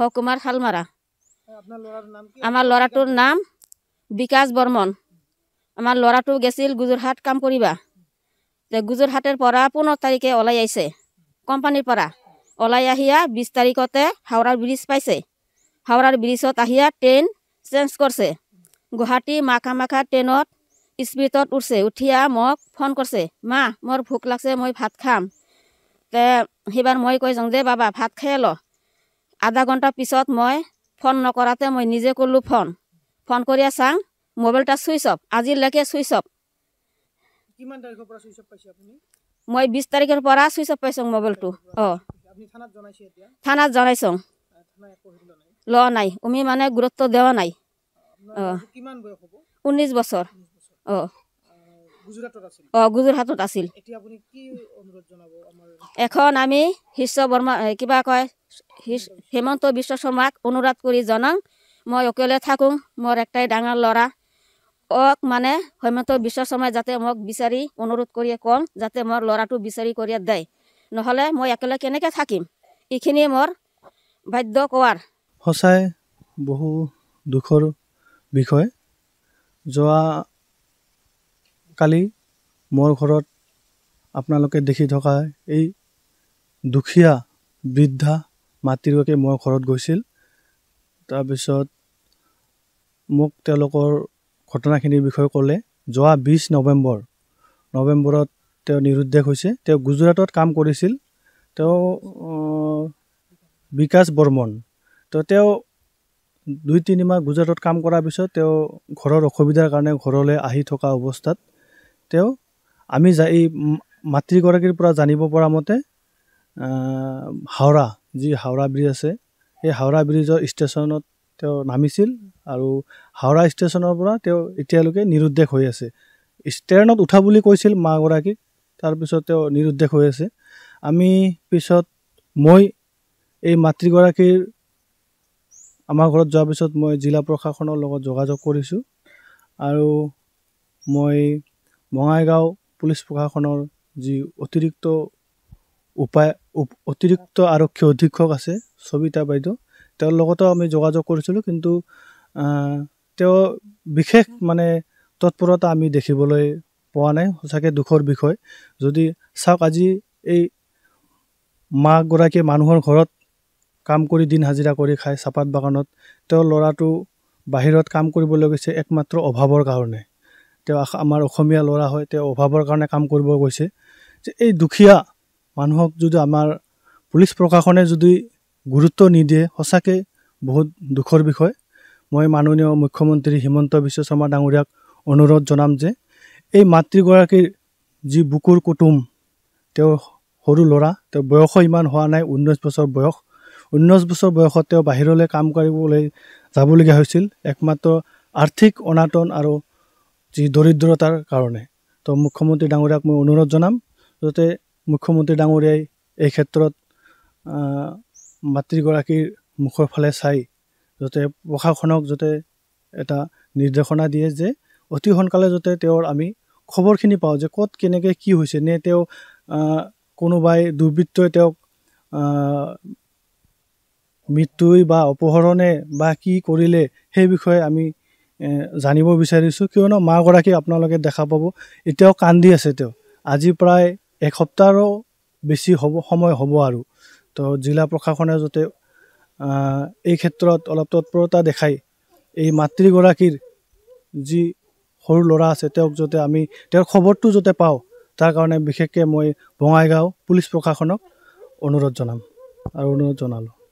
মহকুমাৰ শালমাৰা। আমাৰ ল'ৰাটোৰ নাম বিকাশ বৰ্মন। আমাৰ ল'ৰাটো গেছিল গুজৰাট কাম কৰিবা। গুজৰাটৰ পৰা 15 তাৰিখে ওলাই আহিছে কোম্পানীৰ পৰা। ওলাই আহিয়া 20 তাৰিখতে হাওৰাৰ ব্ৰিজ পাইছে। হাওৰাৰ ব্ৰিজত আহিয়া ট্ৰেইন চেঞ্জ কৰিছে। গুৱাহাটী মাখা ট্ৰেইনত স্পীডত উঠছে। উঠিয়া মোক ফোন কৰিছে, মা মোৰ ভোক লাগছে, মই ভাত খাম। সেইবাৰ মই কৈছোঁ যে বাবা ভাত খাই ল। আধা ঘণ্টা পিছত মই ফোন নকৰাতে মই নিজে কৰিলোঁ ফোন কৰিয়া চাং মোবাইলটা ছুইচ অফ, আজিলৈকে ছুইচ অফ। কিমান তাৰিখৰ পৰা ছুইচ অফ পাইছে আপুনি? মই 20 তাৰিখৰ পৰা ছুইচ অফ পাইছোঁ মোবাইলটো। আপুনি থানাত জনাইছে এতিয়া? থানাত জনাইছোঁ। থানাই একো হেৰি লোৱা নাই, আমি মানে গুৰুত্ব দেৱা নাই। কিমান বয়স হ'ব? 19 বছৰ। গুজৰাটত আছিল? গুজৰাটত আছিল। এতিয়া আপুনি কি অনুৰোধ জনাব? এখন আমি কিবা কয় হিমন্ত বিশ্ব শৰ্মাক অনুৰোধ কৰি জনাং, মই অকলে থাকোঁ, মোৰ একটাই ডাঙৰ ল'ৰা। মানে হিমন্ত বিশ্ব শৰ্মাই যাতে মোক বিচাৰি অনুৰোধ কৰি কওঁ যাতে মোৰ ল'ৰাটো বিচাৰি কৰি দেয়, নহ'লে মই একেলগে কেনেকৈ থাকিম, এইখিনি মোৰ বাধ্য কোৱাৰ। সঁচাই বহু দুখৰ বিষয়। যোৱা কালি মোৰ ঘৰত আপোনালোকে দেখি থকা এই দুখীয়া বৃদ্ধা মাতৃগৰাকী মোৰ ঘৰত গৈছিল। তাৰপিছত মোক তেওঁলোকৰ ঘটনাখিনিৰ বিষয়ে ক'লে। যোৱা 20 নৱেম্বৰত তেওঁ নিৰুদ্দেশ হৈছে। তেওঁ গুজৰাটত কাম কৰিছিল। তেওঁ বিকাশ বৰ্মন। তো তেওঁ 2-3 মাহ গুজৰাটত কাম কৰাৰ পিছত তেওঁ ঘৰৰ অসুবিধাৰ কাৰণে ঘৰলৈ আহি থকা অৱস্থাত আমি এই মাতৃগৰাকীৰ পৰা জানিব পৰা মতে হাওৰা ব্ৰিজ আছে, সেই হাওৰা ব্ৰিজৰ ষ্টেচনত তেওঁ নামিছিল আৰু হাওৰা ষ্টেচনৰ পৰা তেওঁ এতিয়ালৈকে নিৰুদ্দেশ হৈ আছে। ট্ৰেইনত উঠা বুলি কৈছিল মাগৰাকীক, তাৰপিছত তেওঁ নিৰুদ্দেশ হৈ আছে। আমি পিছত মই এই মাতৃগৰাকীৰ আমাৰ ঘৰত যোৱাৰ পিছত মই জিলা প্ৰশাসনৰ লগত যোগাযোগ কৰিছোঁ আৰু মই বঙাইগাঁও পুলিচ প্ৰশাসনৰ যি অতিৰিক্ত আৰক্ষী অধীক্ষক আছে সবিতা বাইদেউ, তেওঁৰ লগতো আমি যোগাযোগ কৰিছিলোঁ, কিন্তু তেওঁ বিশেষ তৎপৰতা আমি দেখিবলৈ পোৱা নাই। সঁচাকৈ দুখৰ বিষয়। যদি চাওক, আজি এই মাকগৰাকীয়ে মানুহৰ ঘৰত কাম কৰি দিন হাজিৰা কৰি খায় চাহপাত বাগানত, তেওঁৰ ল'ৰাটো বাহিৰত কাম কৰিবলৈ গৈছে একমাত্ৰ অভাৱৰ কাৰণে। তেওঁ আমাৰ অসমীয়া ল'ৰা হয়, তেওঁ অভাৱৰ কাৰণে কাম কৰিব গৈছে। যে এই দুখীয়া মানুহক যদি আমাৰ পুলিচ প্ৰশাসনে যদি গুৰুত্ব নিদিয়ে, সঁচাকৈ বহুত দুখৰ বিষয়। মই মাননীয় মুখ্যমন্ত্ৰী হিমন্ত বিশ্ব শৰ্মা ডাঙৰীয়াক অনুৰোধ জনাম যে এই মাতৃগৰাকীৰ যি বুকুৰ কুটুম, তেওঁ সৰু ল'ৰা, তেওঁ বয়সো ইমান হোৱা নাই, 19 বছৰ বয়স। 19 বছৰ বয়সত তেওঁ বাহিৰলৈ কাম কৰিবলৈ যাবলগীয়া হৈছিল একমাত্ৰ আৰ্থিক অনাটন আৰু যি দৰিদ্ৰতাৰ কাৰণে। তো মুখ্যমন্ত্ৰী ডাঙৰীয়াক মই অনুৰোধ জনাম যাতে মুখ্যমন্ত্ৰী ডাঙৰীয়াই এই ক্ষেত্ৰত মাতৃগৰাকীৰ মুখৰ ফালে চাই যাতে প্ৰশাসনক যাতে এটা নিৰ্দেশনা দিয়ে যে অতি সোনকালে যাতে তেওঁৰ আমি খবৰখিনি পাওঁ যে ক'ত কেনেকৈ কি হৈছে, নে তেওঁ কোনোবাই দুৰ্বৃত্তই তেওঁক মৃত্যুই বা অপহৰণে বা কি কৰিলে সেই বিষয়ে আমি জানিব বিচাৰিছোঁ। কিয়নো মাগৰাকী আপোনালোকে দেখা পাব এতিয়াও কান্দি আছে। তেওঁ আজি প্ৰায় এসপ্তাহৰো বেছি সময় হ'ব আৰু। তো জিলা প্ৰশাসনে যাতে এই ক্ষেত্ৰত অলপ তৎপৰতা দেখাই এই মাতৃগৰাকীৰ যি সৰু ল'ৰা আছে তেওঁক যাতে আমি তেওঁৰ খবৰটো যাতে পাওঁ, তাৰ কাৰণে বিশেষকৈ মই বঙাইগাঁও পুলিচ প্ৰশাসনক অনুৰোধ জনালোঁ।